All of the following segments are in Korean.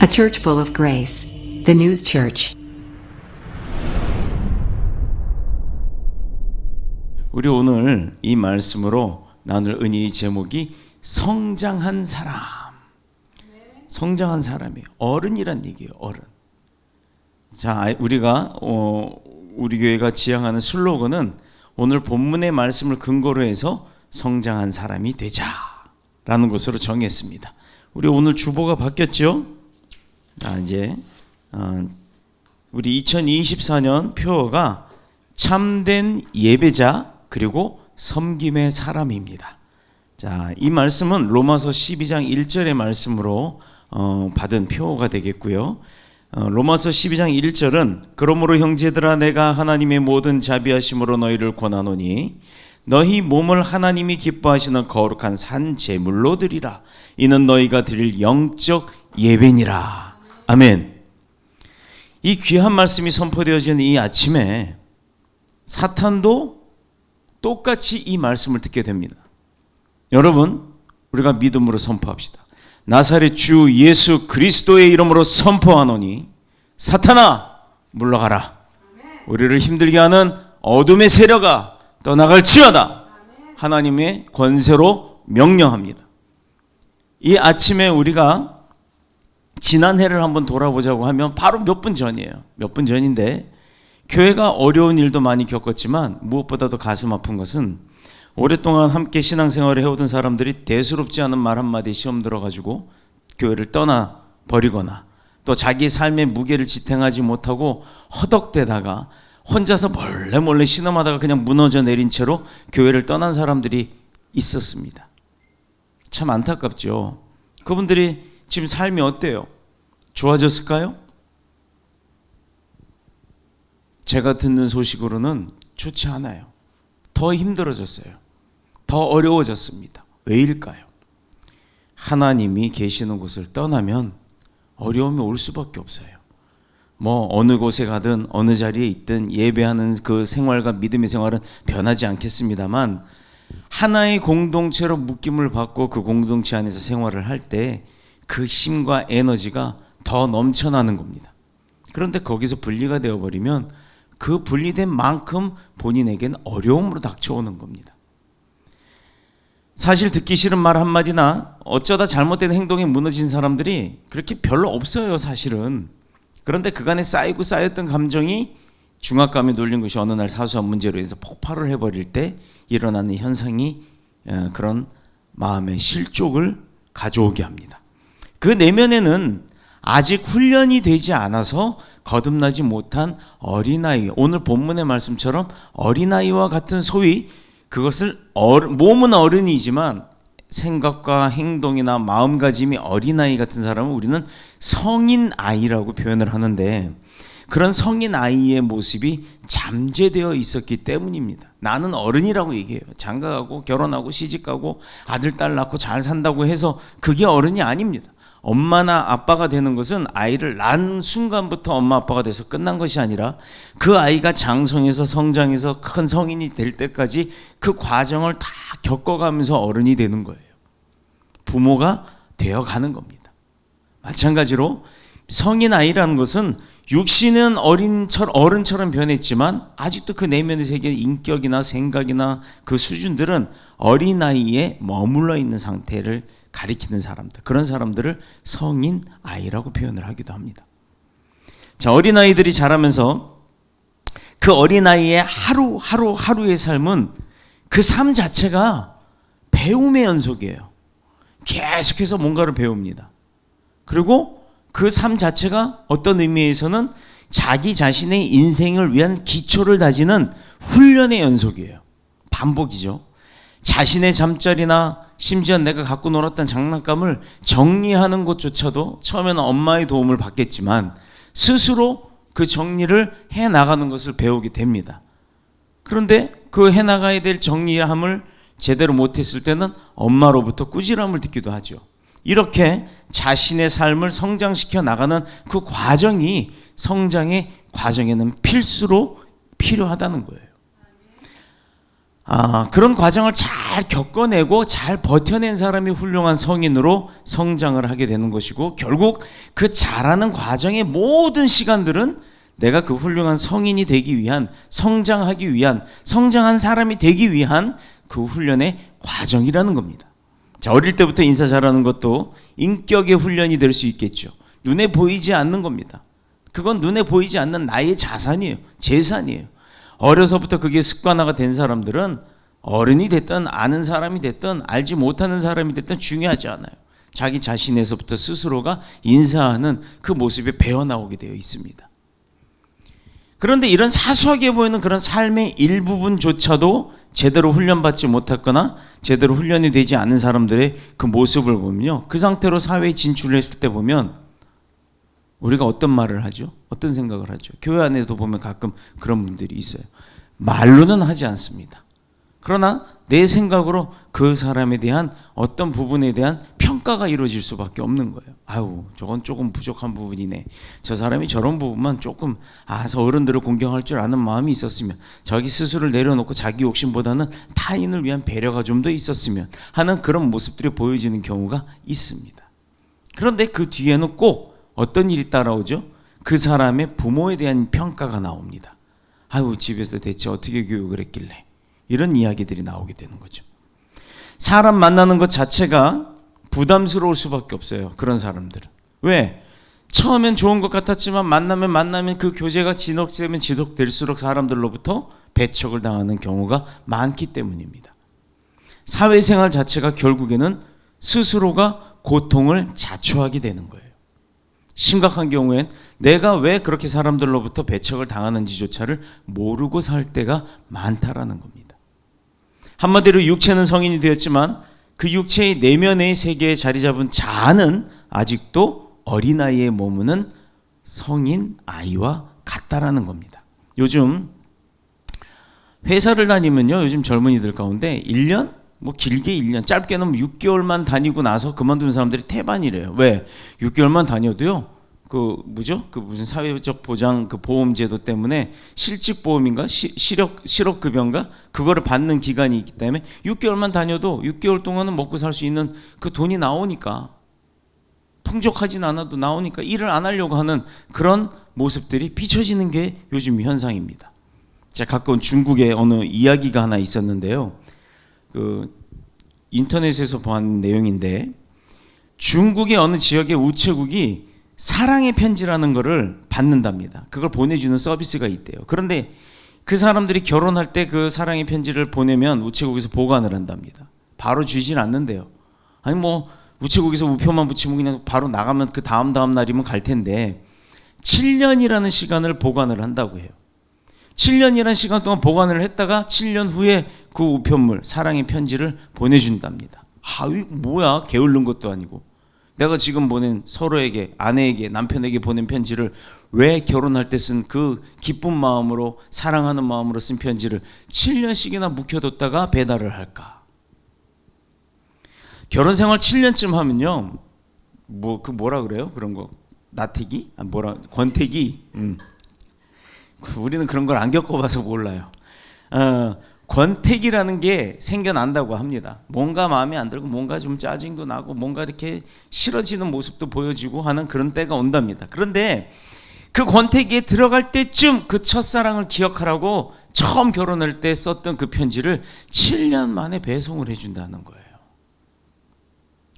A church full of grace. The News Church. 우리 오늘 이 말씀으로 나눌 은혜의 제목이 성장한 사람. 성장한 사람이에요. 어른이란 얘기예요. 어른. 자, 우리가 우리 교회가 지향하는 슬로건은 오늘 본문의 말씀을 근거로 해서 성장한 사람이 되자라는 것으로 정했습니다. 우리 오늘 주보가 바뀌었죠? 자, 이제 우리 2024년 표어가 참된 예배자 그리고 섬김의 사람입니다. 자, 이 말씀은 로마서 12장 1절의 말씀으로 받은 표어가 되겠고요. 로마서 12장 1절은 그러므로 형제들아 내가 하나님의 모든 자비하심으로 너희를 권하노니 너희 몸을 하나님이 기뻐하시는 거룩한 산 제물로 드리라. 이는 너희가 드릴 영적 예배니라. 아멘. 이 귀한 말씀이 선포되어지는 이 아침에 사탄도 똑같이 이 말씀을 듣게 됩니다. 여러분, 우리가 믿음으로 선포합시다. 나사렛 주 예수 그리스도의 이름으로 선포하노니 사탄아 물러가라. 우리를 힘들게 하는 어둠의 세력아 떠나갈지어다. 하나님의 권세로 명령합니다. 이 아침에 우리가 지난해를 한번 돌아보자고 하면 바로 몇 분 전이에요. 몇 분 전인데 교회가 어려운 일도 많이 겪었지만 무엇보다도 가슴 아픈 것은 오랫동안 함께 신앙생활을 해오던 사람들이 대수롭지 않은 말 한마디 시험 들어가지고 교회를 떠나버리거나 또 자기 삶의 무게를 지탱하지 못하고 허덕대다가 혼자서 몰래 신음하다가 그냥 무너져 내린 채로 교회를 떠난 사람들이 있었습니다. 참 안타깝죠. 그분들이 지금 삶이 어때요? 좋아졌을까요? 제가 듣는 소식으로는 좋지 않아요. 더 힘들어졌어요. 더 어려워졌습니다. 왜일까요? 하나님이 계시는 곳을 떠나면 어려움이 올 수밖에 없어요. 어느 곳에 가든 어느 자리에 있든 예배하는 그 생활과 믿음의 생활은 변하지 않겠습니다만 하나의 공동체로 묶임을 받고 그 공동체 안에서 생활을 할 때 그 힘과 에너지가 더 넘쳐나는 겁니다. 그런데 거기서 분리가 되어버리면 그 분리된 만큼 본인에게는 어려움으로 닥쳐오는 겁니다. 사실 듣기 싫은 말 한마디나 어쩌다 잘못된 행동에 무너진 사람들이 그렇게 별로 없어요, 사실은. 그런데 그간에 쌓였던 감정이 중압감에 눌린 것이 어느 날 사소한 문제로 인해서 폭발을 해버릴 때 일어나는 현상이 그런 마음의 실족을 가져오게 합니다. 그 내면에는 아직 훈련이 되지 않아서 거듭나지 못한 어린아이, 오늘 본문의 말씀처럼 어린아이와 같은 소위 그것을 몸은 어른이지만 생각과 행동이나 마음가짐이 어린아이 같은 사람은 우리는 성인아이라고 표현을 하는데 그런 성인아이의 모습이 잠재되어 있었기 때문입니다. 나는 어른이라고 얘기해요. 장가가고 결혼하고 시집가고 아들 딸 낳고 잘 산다고 해서 그게 어른이 아닙니다. 엄마나 아빠가 되는 것은 아이를 낳은 순간부터 엄마 아빠가 돼서 끝난 것이 아니라 그 아이가 장성해서 성장해서 큰 성인이 될 때까지 그 과정을 다 겪어가면서 어른이 되는 거예요. 부모가 되어가는 겁니다. 마찬가지로 성인 아이라는 것은 육신은 어른처럼 변했지만 아직도 그 내면의 세계 인격이나 생각이나 그 수준들은 어린아이에 머물러 있는 상태를 가리키는 사람들, 그런 사람들을 성인 아이라고 표현을 하기도 합니다. 자, 어린아이들이 자라면서 그 어린아이의 하루의 삶은 그 삶 자체가 배움의 연속이에요. 계속해서 뭔가를 배웁니다. 그리고 그 삶 자체가 어떤 의미에서는 자기 자신의 인생을 위한 기초를 다지는 훈련의 연속이에요. 반복이죠. 자신의 잠자리나 심지어 내가 갖고 놀았던 장난감을 정리하는 것조차도 처음에는 엄마의 도움을 받겠지만 스스로 그 정리를 해나가는 것을 배우게 됩니다. 그런데 그 해나가야 될 정리함을 제대로 못했을 때는 엄마로부터 꾸지람을 듣기도 하죠. 이렇게 자신의 삶을 성장시켜 나가는 그 과정이 성장의 과정에는 필수로 필요하다는 거예요. 그런 과정을 잘 겪어내고 잘 버텨낸 사람이 훌륭한 성인으로 성장을 하게 되는 것이고, 결국 그 자라는 과정의 모든 시간들은 내가 그 훌륭한 성인이 되기 위한, 성장하기 위한, 성장한 사람이 되기 위한 그 훈련의 과정이라는 겁니다. 자, 어릴 때부터 인사 잘하는 것도 인격의 훈련이 될 수 있겠죠. 눈에 보이지 않는 겁니다. 그건 눈에 보이지 않는 나의 자산이에요. 재산이에요. 어려서부터 그게 습관화가 된 사람들은 어른이 됐든 아는 사람이 됐든 알지 못하는 사람이 됐든 중요하지 않아요. 자기 자신에서부터 스스로가 인사하는 그 모습이 배어나오게 되어 있습니다. 그런데 이런 사소하게 보이는 그런 삶의 일부분조차도 제대로 훈련받지 못했거나 제대로 훈련이 되지 않은 사람들의 그 모습을 보면요, 그 상태로 사회에 진출을 했을 때 보면 우리가 어떤 말을 하죠? 어떤 생각을 하죠? 교회 안에도 보면 가끔 그런 분들이 있어요. 말로는 하지 않습니다. 그러나 내 생각으로 그 사람에 대한 어떤 부분에 대한 평가가 이루어질 수밖에 없는 거예요. 아유, 저건 조금 부족한 부분이네. 저 사람이 저런 부분만 조금, 저 어른들을 공경할 줄 아는 마음이 있었으면, 자기 스스로를 내려놓고 자기 욕심보다는 타인을 위한 배려가 좀 더 있었으면 하는 그런 모습들이 보여지는 경우가 있습니다. 그런데 그 뒤에는 꼭 어떤 일이 따라오죠? 그 사람의 부모에 대한 평가가 나옵니다. 아유, 집에서 대체 어떻게 교육을 했길래, 이런 이야기들이 나오게 되는 거죠. 사람 만나는 것 자체가 부담스러울 수밖에 없어요. 그런 사람들은. 왜? 처음엔 좋은 것 같았지만 만나면 그 교제가 지속되면 지속될수록 사람들로부터 배척을 당하는 경우가 많기 때문입니다. 사회생활 자체가 결국에는 스스로가 고통을 자초하게 되는 거예요. 심각한 경우엔 내가 왜 그렇게 사람들로부터 배척을 당하는지조차를 모르고 살 때가 많다라는 겁니다. 한마디로 육체는 성인이 되었지만 그 육체의 내면의 세계에 자리 잡은 자아는 아직도 어린아이에 머무는 성인 아이와 같다라는 겁니다. 요즘 회사를 다니면요, 요즘 젊은이들 가운데 1년? 길게 1년, 짧게는 6개월만 다니고 나서 그만둔 사람들이 태반이래요. 왜? 6개월만 다녀도요, 무슨 사회적 보장 보험 제도 때문에 실직보험인가? 실업급여인가? 그거를 받는 기간이 있기 때문에 6개월만 다녀도 6개월 동안은 먹고 살 수 있는 그 돈이 나오니까, 풍족하진 않아도 나오니까 일을 안 하려고 하는 그런 모습들이 비춰지는 게 요즘 현상입니다. 제가 가까운 중국의 어느 이야기가 하나 있었는데요. 인터넷에서 본 내용인데, 중국의 어느 지역의 우체국이 사랑의 편지라는 것을 받는답니다. 그걸 보내주는 서비스가 있대요. 그런데 그 사람들이 결혼할 때 그 사랑의 편지를 보내면 우체국에서 보관을 한답니다. 바로 주진 않는데요. 아니 우체국에서 우표만 붙이면 그냥 바로 나가면 그 다음 날이면 갈 텐데 7년이라는 시간을 보관을 한다고 해요. 7년이라는 시간 동안 보관을 했다가 7년 후에 그 우편물, 사랑의 편지를 보내준답니다. 이거 뭐야? 게을른 것도 아니고. 내가 지금 보낸 서로에게, 아내에게, 남편에게 보낸 편지를 왜 결혼할 때 쓴 그 기쁜 마음으로, 사랑하는 마음으로 쓴 편지를 7년씩이나 묵혀뒀다가 배달을 할까? 결혼 생활 7년쯤 하면요, 뭐라 그래요? 그런 거. 나태기? 권태기? 우리는 그런 걸 안 겪어봐서 몰라요. 권태기라는 게 생겨난다고 합니다. 뭔가 마음에 안 들고 뭔가 좀 짜증도 나고 뭔가 이렇게 싫어지는 모습도 보여지고 하는 그런 때가 온답니다. 그런데 그 권태기에 들어갈 때쯤 그 첫사랑을 기억하라고 처음 결혼할 때 썼던 그 편지를 7년 만에 배송을 해준다는 거예요.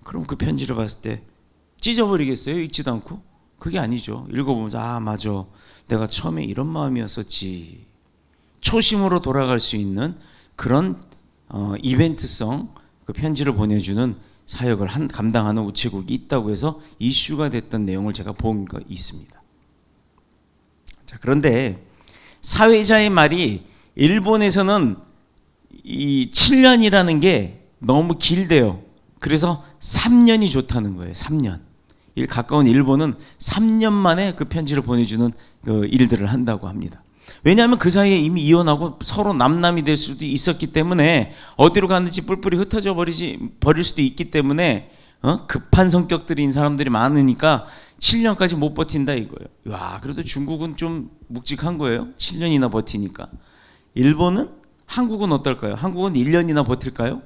그럼 그 편지를 봤을 때 찢어버리겠어요? 읽지도 않고? 그게 아니죠. 읽어보면서 맞아, 내가 처음에 이런 마음이었었지. 초심으로 돌아갈 수 있는 그런 이벤트성 그 편지를 보내주는 사역을 감당하는 우체국이 있다고 해서 이슈가 됐던 내용을 제가 본 거 있습니다. 자, 그런데 사회자의 말이 일본에서는 이 7년이라는 게 너무 길대요. 그래서 3년이 좋다는 거예요. 3년. 가까운 일본은 3년 만에 그 편지를 보내주는 그 일들을 한다고 합니다. 왜냐하면 그 사이에 이미 이혼하고 서로 남남이 될 수도 있었기 때문에 어디로 갔는지 뿔뿔이 흩어져 버릴 수도 있기 때문에 급한 성격들인 사람들이 많으니까 7년까지 못 버틴다 이거예요. 와, 그래도 중국은 좀 묵직한 거예요. 7년이나 버티니까. 일본은 한국은 어떨까요? 한국은 1년이나 버틸까요?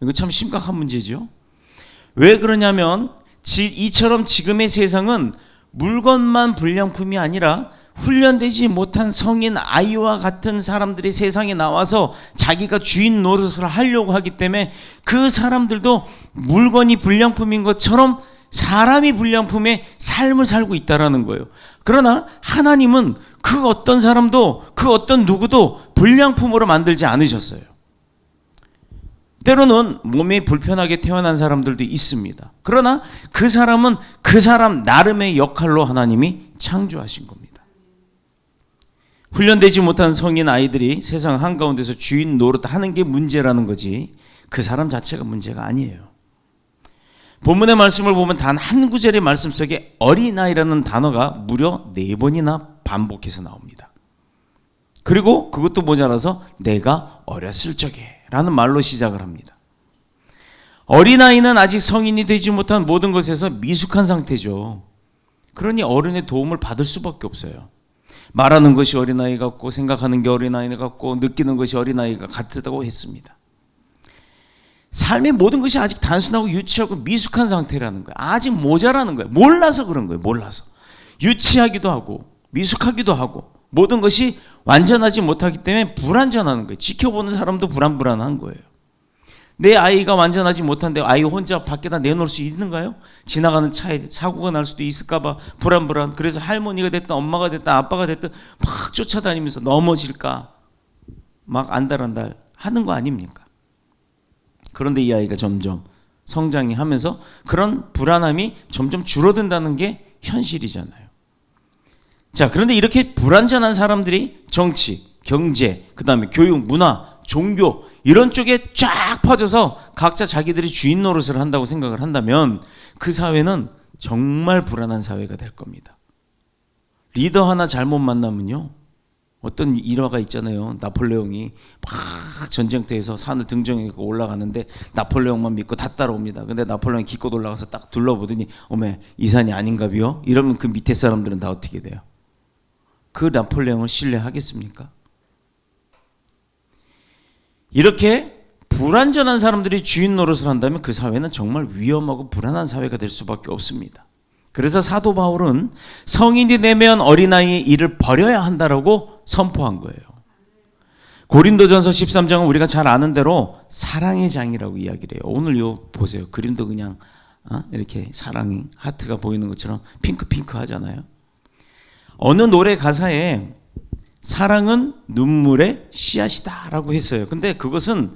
이거 참 심각한 문제죠. 왜 그러냐면 이처럼 지금의 세상은 물건만 불량품이 아니라 훈련되지 못한 성인 아이와 같은 사람들이 세상에 나와서 자기가 주인 노릇을 하려고 하기 때문에 그 사람들도 물건이 불량품인 것처럼 사람이 불량품의 삶을 살고 있다라는 거예요. 그러나 하나님은 그 어떤 사람도 그 어떤 누구도 불량품으로 만들지 않으셨어요. 때로는 몸이 불편하게 태어난 사람들도 있습니다. 그러나 그 사람은 그 사람 나름의 역할로 하나님이 창조하신 겁니다. 훈련되지 못한 성인 아이들이 세상 한가운데서 주인 노릇하는 게 문제라는 거지 그 사람 자체가 문제가 아니에요. 본문의 말씀을 보면 단 한 구절의 말씀 속에 어린아이라는 단어가 무려 4번이나 반복해서 나옵니다. 그리고 그것도 모자라서 내가 어렸을 적에 라는 말로 시작을 합니다. 어린아이는 아직 성인이 되지 못한 모든 것에서 미숙한 상태죠. 그러니 어른의 도움을 받을 수밖에 없어요. 말하는 것이 어린아이 같고 생각하는 게 어린아이 같고 느끼는 것이 어린아이가 같다고 했습니다. 삶의 모든 것이 아직 단순하고 유치하고 미숙한 상태라는 거예요. 아직 모자라는 거예요. 몰라서 그런 거예요. 몰라서. 유치하기도 하고 미숙하기도 하고 모든 것이 완전하지 못하기 때문에 불완전한 거예요. 지켜보는 사람도 불안한 거예요. 내 아이가 완전하지 못한데 아이 혼자 밖에다 내놓을 수 있는가요? 지나가는 차에 사고가 날 수도 있을까 봐 불안. 그래서 할머니가 됐든 엄마가 됐든 아빠가 됐든 막 쫓아다니면서 넘어질까 막 안달안달 하는 거 아닙니까? 그런데 이 아이가 점점 성장이 하면서 그런 불안함이 점점 줄어든다는 게 현실이잖아요. 자, 그런데 이렇게 불완전한 사람들이 정치, 경제, 그 다음에 교육, 문화, 종교 이런 쪽에 쫙 퍼져서 각자 자기들이 주인 노릇을 한다고 생각을 한다면 그 사회는 정말 불안한 사회가 될 겁니다. 리더 하나 잘못 만나면요, 어떤 일화가 있잖아요. 나폴레옹이 막 전쟁터에서 산을 등정해 올라가는데 나폴레옹만 믿고 다 따라옵니다. 근데 나폴레옹이 기껏 올라가서 딱 둘러보더니 어메 이 산이 아닌가비요? 이러면 그 밑에 사람들은 다 어떻게 돼요? 그 나폴레옹을 신뢰하겠습니까? 이렇게 불완전한 사람들이 주인 노릇을 한다면 그 사회는 정말 위험하고 불안한 사회가 될 수밖에 없습니다. 그래서 사도 바울은 성인이 되면 어린아이의 일을 버려야 한다라고 선포한 거예요. 고린도전서 13장은 우리가 잘 아는 대로 사랑의 장이라고 이야기를 해요. 오늘 요 보세요. 그림도 그냥 이렇게 사랑이 하트가 보이는 것처럼 핑크 하잖아요. 어느 노래 가사에 사랑은 눈물의 씨앗이다라고 했어요. 근데 그것은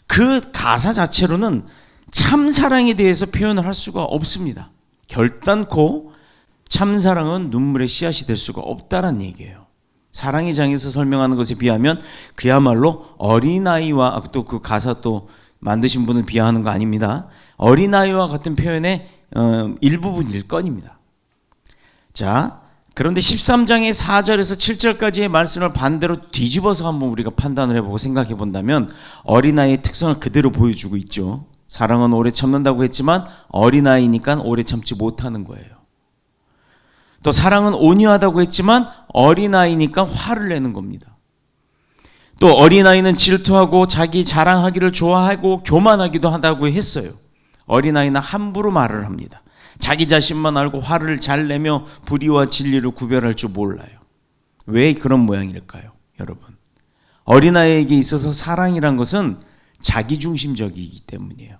그 가사 자체로는 참사랑에 대해서 표현을 할 수가 없습니다. 결단코 참사랑은 눈물의 씨앗이 될 수가 없다는 얘기예요. 사랑의 장에서 설명하는 것에 비하면 그야말로 어린아이와 또 그 가사 또 만드신 분을 비하하는 거 아닙니다. 어린아이와 같은 표현의 일부분일 건입니다. 자, 그런데 13장의 4절에서 7절까지의 말씀을 반대로 뒤집어서 한번 우리가 판단을 해보고 생각해 본다면 어린아이의 특성을 그대로 보여주고 있죠. 사랑은 오래 참는다고 했지만 어린아이니까 오래 참지 못하는 거예요. 또 사랑은 온유하다고 했지만 어린아이니까 화를 내는 겁니다. 또 어린아이는 질투하고 자기 자랑하기를 좋아하고 교만하기도 하다고 했어요. 어린아이는 함부로 말을 합니다. 자기 자신만 알고 화를 잘 내며 불의와 진리를 구별할 줄 몰라요. 왜 그런 모양일까요, 여러분? 어린아이에게 있어서 사랑이란 것은 자기중심적이기 때문이에요.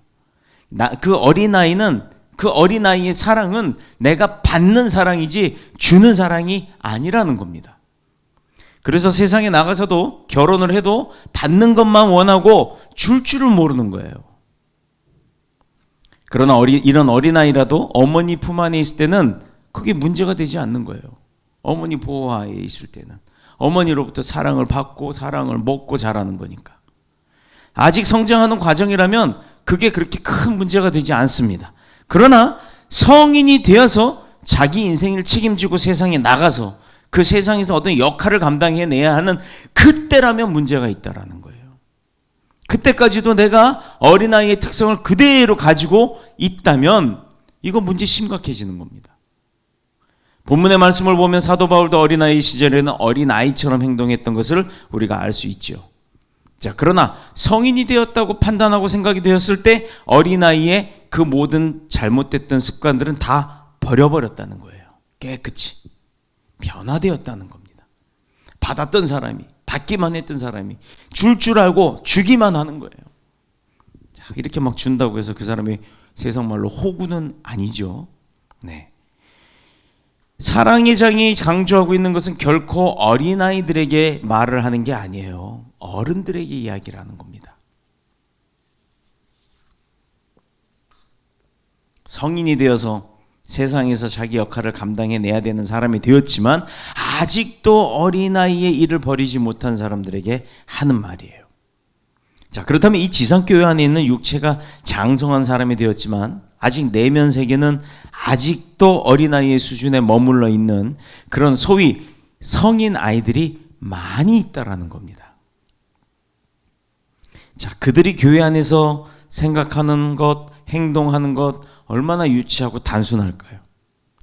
그 어린아이의 사랑은 내가 받는 사랑이지 주는 사랑이 아니라는 겁니다. 그래서 세상에 나가서도 결혼을 해도 받는 것만 원하고 줄 줄을 모르는 거예요. 그러나 이런 어린아이라도 어머니 품 안에 있을 때는 그게 문제가 되지 않는 거예요. 어머니 보호하에 있을 때는 어머니로부터 사랑을 받고 사랑을 먹고 자라는 거니까. 아직 성장하는 과정이라면 그게 그렇게 큰 문제가 되지 않습니다. 그러나 성인이 되어서 자기 인생을 책임지고 세상에 나가서 그 세상에서 어떤 역할을 감당해내야 하는 그때라면 문제가 있다라는 거예요. 그때까지도 내가 어린아이의 특성을 그대로 가지고 있다면 이거 문제 심각해지는 겁니다. 본문의 말씀을 보면 사도 바울도 어린아이 시절에는 어린아이처럼 행동했던 것을 우리가 알 수 있죠. 자, 그러나 성인이 되었다고 판단하고 생각이 되었을 때 어린아이의 그 모든 잘못됐던 습관들은 다 버려버렸다는 거예요. 깨끗이 변화되었다는 겁니다. 받았던 사람이, 받기만 했던 사람이 줄 알고 주기만 하는 거예요. 자, 이렇게 막 준다고 해서 그 사람이 세상 말로 호구는 아니죠. 네. 사랑의 장이 강조하고 있는 것은 결코 어린아이들에게 말을 하는 게 아니에요. 어른들에게 이야기를 하는 겁니다. 성인이 되어서 세상에서 자기 역할을 감당해내야 되는 사람이 되었지만 아직도 어린아이의 일을 버리지 못한 사람들에게 하는 말이에요. 자, 그렇다면 이 지상교회 안에 있는 육체가 장성한 사람이 되었지만 아직 내면 세계는 아직도 어린아이의 수준에 머물러 있는 그런 소위 성인 아이들이 많이 있다라는 겁니다. 자, 그들이 교회 안에서 생각하는 것, 행동하는 것 얼마나 유치하고 단순할까요?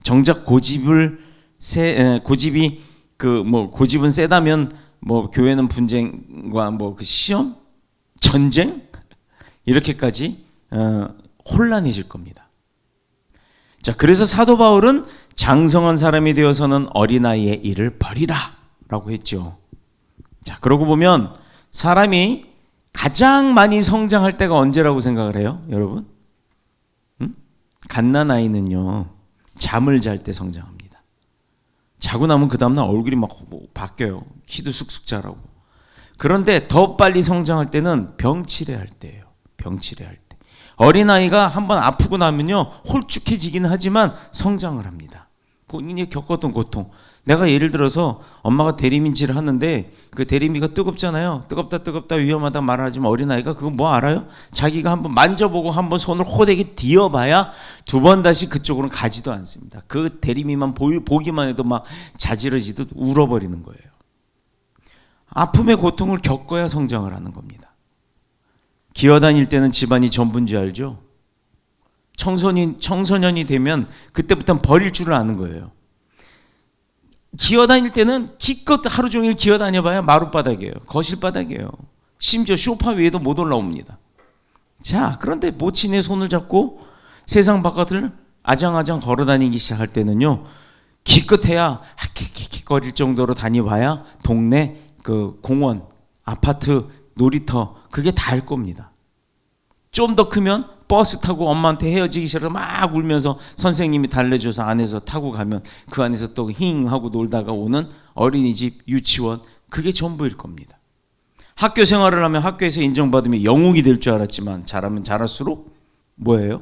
정작 고집은 세다면 교회는 분쟁과 그 시험, 전쟁 이렇게까지 혼란해질 겁니다. 자, 그래서 사도 바울은 장성한 사람이 되어서는 어린아이의 일을 버리라라고 했죠. 자, 그러고 보면 사람이 가장 많이 성장할 때가 언제라고 생각을 해요, 여러분? 갓난아이는요, 잠을 잘 때 성장합니다. 자고 나면 그 다음날 얼굴이 막 바뀌어요. 키도 쑥쑥 자라고. 그런데 더 빨리 성장할 때는 병치레할 때예요. 병치레할 때. 어린아이가 한번 아프고 나면요, 홀쭉해지긴 하지만 성장을 합니다. 본인이 겪었던 고통. 내가 예를 들어서 엄마가 대리민지를 하는데 그 대리미가 뜨겁잖아요. 뜨겁다 위험하다 말하지만 어린아이가 그거 뭐 알아요? 자기가 한번 만져보고 한번 손을 호되게 뒤어봐야 두 번 다시 그쪽으로는 가지도 않습니다. 그 대리미만 보기만 해도 막 자지러지듯 울어버리는 거예요. 아픔의 고통을 겪어야 성장을 하는 겁니다. 기어다닐 때는 집안이 전부인지 알죠? 청소년이 되면 그때부터는 버릴 줄을 아는 거예요. 기어다닐 때는 기껏 하루 종일 기어다녀봐야 마룻바닥이에요. 거실바닥이에요. 심지어 소파 위에도 못 올라옵니다. 자, 그런데 모친의 손을 잡고 세상 바깥을 아장아장 걸어다니기 시작할 때는요, 기껏해야 킥킥킥거릴 정도로 다녀봐야 동네 그 공원, 아파트, 놀이터 그게 다일 겁니다. 좀 더 크면 버스 타고 엄마한테 헤어지기 싫어서 막 울면서 선생님이 달래줘서 안에서 타고 가면 그 안에서 또 힝 하고 놀다가 오는 어린이집, 유치원 그게 전부일 겁니다. 학교 생활을 하면 학교에서 인정받으면 영웅이 될 줄 알았지만 자라면 자랄수록 뭐예요?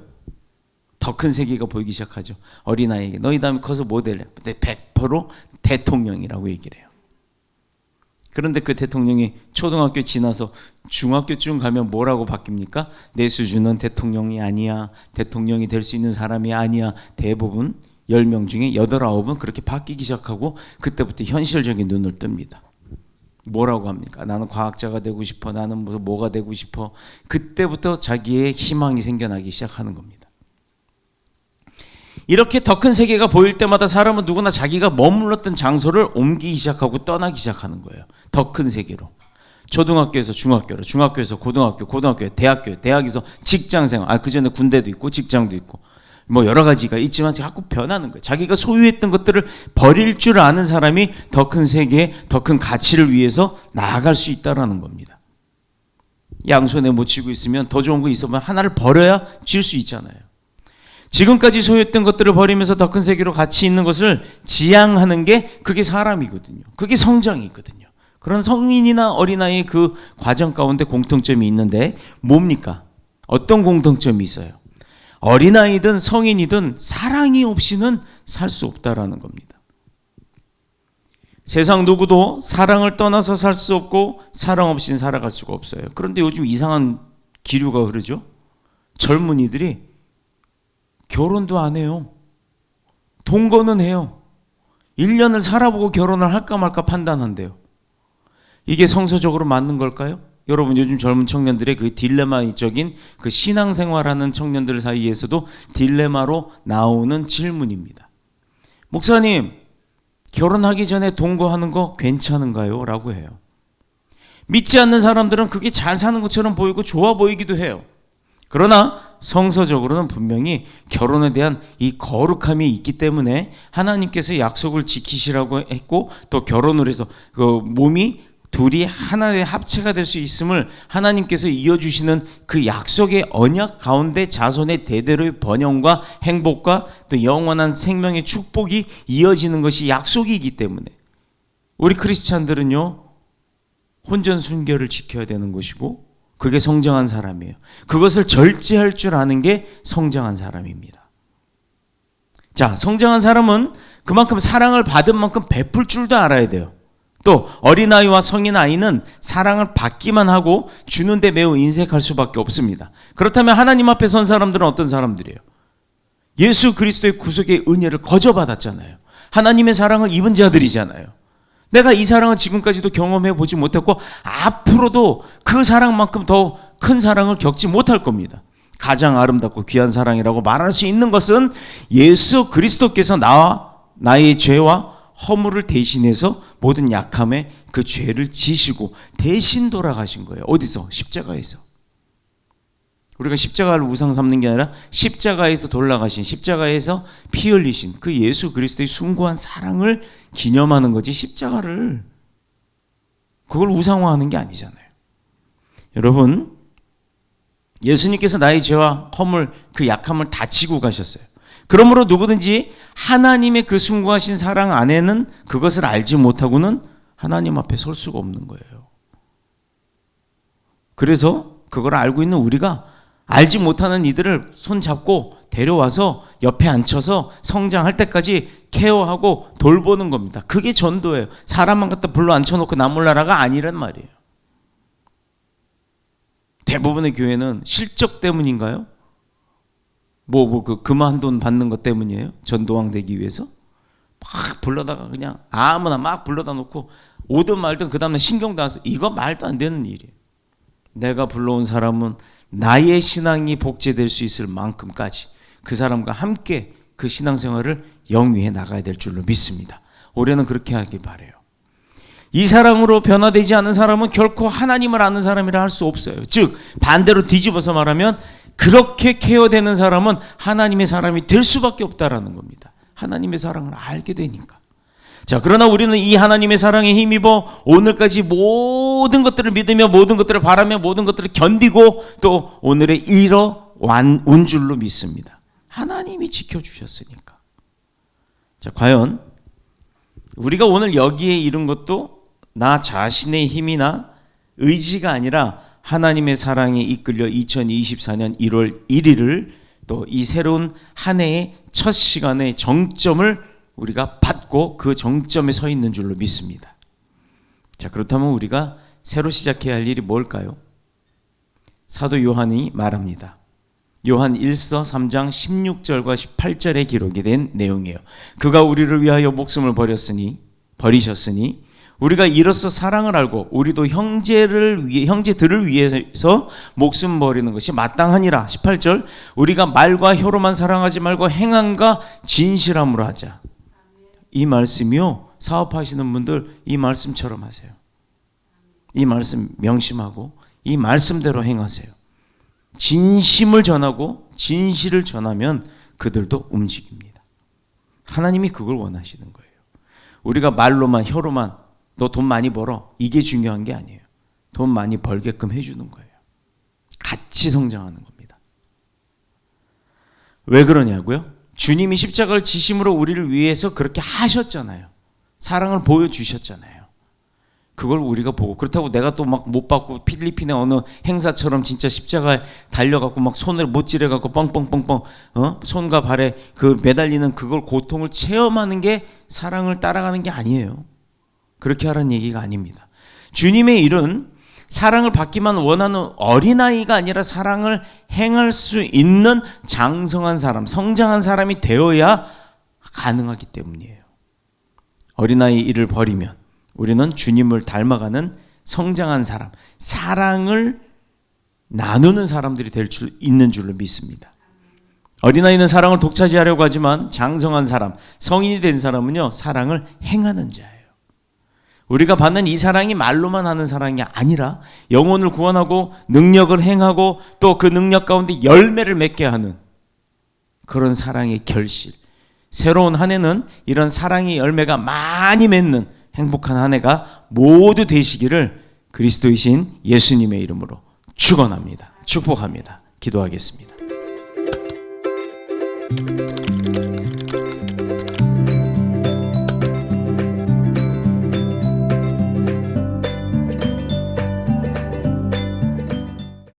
더 큰 세계가 보이기 시작하죠. 어린아이에게 너희 다음에 커서 뭐 될래? 100% 대통령이라고 얘기를 해요. 그런데 그 대통령이 초등학교 지나서 중학교쯤 가면 뭐라고 바뀝니까? 내 수준은 대통령이 아니야. 대통령이 될 수 있는 사람이 아니야. 대부분 10명 중에 8, 9은 그렇게 바뀌기 시작하고 그때부터 현실적인 눈을 뜹니다. 뭐라고 합니까? 나는 과학자가 되고 싶어. 나는 무슨 뭐가 되고 싶어. 그때부터 자기의 희망이 생겨나기 시작하는 겁니다. 이렇게 더 큰 세계가 보일 때마다 사람은 누구나 자기가 머물렀던 장소를 옮기기 시작하고 떠나기 시작하는 거예요. 더 큰 세계로. 초등학교에서 중학교로, 중학교에서 고등학교, 고등학교에서 대학교, 대학에서 직장생활. 그 전에 군대도 있고 직장도 있고 뭐 여러 가지가 있지만 자꾸 변하는 거예요. 자기가 소유했던 것들을 버릴 줄 아는 사람이 더 큰 세계, 더 큰 가치를 위해서 나아갈 수 있다라는 겁니다. 양손에 못 쥐고 있으면 더 좋은 거 있으면 하나를 버려야 쥘 수 있잖아요. 지금까지 소유했던 것들을 버리면서 더 큰 세계로 같이 있는 것을 지향하는 게 그게 사람이거든요. 그게 성장이거든요. 그런 성인이나 어린아이의 그 과정 가운데 공통점이 있는데 뭡니까? 어떤 공통점이 있어요? 어린아이든 성인이든 사랑이 없이는 살 수 없다라는 겁니다. 세상 누구도 사랑을 떠나서 살 수 없고 사랑 없이는 살아갈 수가 없어요. 그런데 요즘 이상한 기류가 흐르죠. 젊은이들이 결혼도 안 해요. 동거는 해요. 1년을 살아보고 결혼을 할까 말까 판단한대요. 이게 성서적으로 맞는 걸까요? 여러분, 요즘 젊은 청년들의 그 딜레마적인 그 신앙생활하는 청년들 사이에서도 딜레마로 나오는 질문입니다. 목사님, 결혼하기 전에 동거하는 거 괜찮은가요? 라고 해요. 믿지 않는 사람들은 그게 잘 사는 것처럼 보이고 좋아 보이기도 해요. 그러나 성서적으로는 분명히 결혼에 대한 이 거룩함이 있기 때문에 하나님께서 약속을 지키시라고 했고, 또 결혼을 해서 그 몸이 둘이 하나의 합체가 될 수 있음을 하나님께서 이어주시는 그 약속의 언약 가운데 자손의 대대로의 번영과 행복과 또 영원한 생명의 축복이 이어지는 것이 약속이기 때문에 우리 크리스찬들은요, 혼전순결을 지켜야 되는 것이고, 그게 성장한 사람이에요. 그것을 절제할 줄 아는 게 성장한 사람입니다. 자, 성장한 사람은 그만큼 사랑을 받은 만큼 베풀 줄도 알아야 돼요. 또 어린아이와 성인아이는 사랑을 받기만 하고 주는데 매우 인색할 수밖에 없습니다. 그렇다면 하나님 앞에 선 사람들은 어떤 사람들이에요? 예수 그리스도의 구속의 은혜를 거저받았잖아요. 하나님의 사랑을 입은 자들이잖아요. 내가 이 사랑을 지금까지도 경험해 보지 못했고 앞으로도 그 사랑만큼 더 큰 사랑을 겪지 못할 겁니다. 가장 아름답고 귀한 사랑이라고 말할 수 있는 것은 예수 그리스도께서 나의 죄와 허물을 대신해서 모든 약함에 그 죄를 지시고 대신 돌아가신 거예요. 어디서? 십자가에서. 우리가 십자가를 우상 삼는 게 아니라 십자가에서 돌아가신, 십자가에서 피 흘리신 그 예수 그리스도의 숭고한 사랑을 기념하는 거지, 십자가를 그걸 우상화하는 게 아니잖아요. 여러분, 예수님께서 나의 죄와 허물, 그 약함을 다 지고 가셨어요. 그러므로 누구든지 하나님의 그 숭고하신 사랑 안에는 그것을 알지 못하고는 하나님 앞에 설 수가 없는 거예요. 그래서 그걸 알고 있는 우리가 알지 못하는 이들을 손잡고 데려와서 옆에 앉혀서 성장할 때까지 케어하고 돌보는 겁니다. 그게 전도예요. 사람만 갖다 불러 앉혀놓고 나몰라라가 아니란 말이에요. 대부분의 교회는 실적 때문인가요? 그만 돈 받는 것 때문이에요? 전도왕 되기 위해서? 막 불러다가 그냥 아무나 막 불러다 놓고 오든 말든 그 다음날 신경도 안 써. 이거 말도 안 되는 일이에요. 내가 불러온 사람은 나의 신앙이 복제될 수 있을 만큼까지 그 사람과 함께 그 신앙생활을 영위해 나가야 될 줄로 믿습니다. 올해는 그렇게 하길 바라요. 이 사랑으로 변화되지 않은 사람은 결코 하나님을 아는 사람이라 할 수 없어요. 즉 반대로 뒤집어서 말하면 그렇게 케어되는 사람은 하나님의 사람이 될 수밖에 없다라는 겁니다. 하나님의 사랑을 알게 되니까. 자, 그러나 우리는 이 하나님의 사랑에 힘입어 오늘까지 모든 것들을 믿으며 모든 것들을 바라며 모든 것들을 견디고 또 오늘에 이뤄온 줄로 믿습니다. 하나님이 지켜주셨으니까. 자, 과연 우리가 오늘 여기에 이른 것도 나 자신의 힘이나 의지가 아니라 하나님의 사랑에 이끌려 2024년 1월 1일을 또 이 새로운 한 해의 첫 시간의 정점을 우리가 받고 그 정점에 서 있는 줄로 믿습니다. 자, 그렇다면 우리가 새로 시작해야 할 일이 뭘까요? 사도 요한이 말합니다. 요한 1서 3장 16절과 18절에 기록이 된 내용이에요. 그가 우리를 위하여 목숨을 버리셨으니 우리가 이로써 사랑을 알고 우리도 형제들을 위해서 목숨 버리는 것이 마땅하니라. 18절, 우리가 말과 혀로만 사랑하지 말고 행함과 진실함으로 하자. 이 말씀이요, 사업하시는 분들 이 말씀처럼 하세요. 이 말씀 명심하고 이 말씀대로 행하세요. 진심을 전하고 진실을 전하면 그들도 움직입니다. 하나님이 그걸 원하시는 거예요. 우리가 말로만 혀로만 너 돈 많이 벌어, 이게 중요한 게 아니에요. 돈 많이 벌게끔 해주는 거예요. 같이 성장하는 겁니다. 왜 그러냐고요? 주님이 십자가를 지심으로 우리를 위해서 그렇게 하셨잖아요. 사랑을 보여주셨잖아요. 그걸 우리가 보고, 그렇다고 내가 또 막 못 받고 필리핀의 어느 행사처럼 진짜 십자가에 달려갖고 막 손을 못질해갖고 뻥뻥뻥뻥 손과 발에 그 매달리는 그걸 고통을 체험하는 게 사랑을 따라가는 게 아니에요. 그렇게 하라는 얘기가 아닙니다. 주님의 일은 사랑을 받기만 원하는 어린아이가 아니라 사랑을 행할 수 있는 장성한 사람, 성장한 사람이 되어야 가능하기 때문이에요. 어린아이 일을 버리면 우리는 주님을 닮아가는 성장한 사람, 사랑을 나누는 사람들이 될 줄 있는 줄로 믿습니다. 어린아이는 사랑을 독차지하려고 하지만 장성한 사람, 성인이 된 사람은요, 사랑을 행하는 자예요. 우리가 받는 이 사랑이 말로만 하는 사랑이 아니라 영혼을 구원하고 능력을 행하고 또 그 능력 가운데 열매를 맺게 하는 그런 사랑의 결실. 새로운 한 해는 이런 사랑의 열매가 많이 맺는 행복한 한 해가 모두 되시기를 그리스도이신 예수님의 이름으로 축원합니다. 축복합니다. 기도하겠습니다.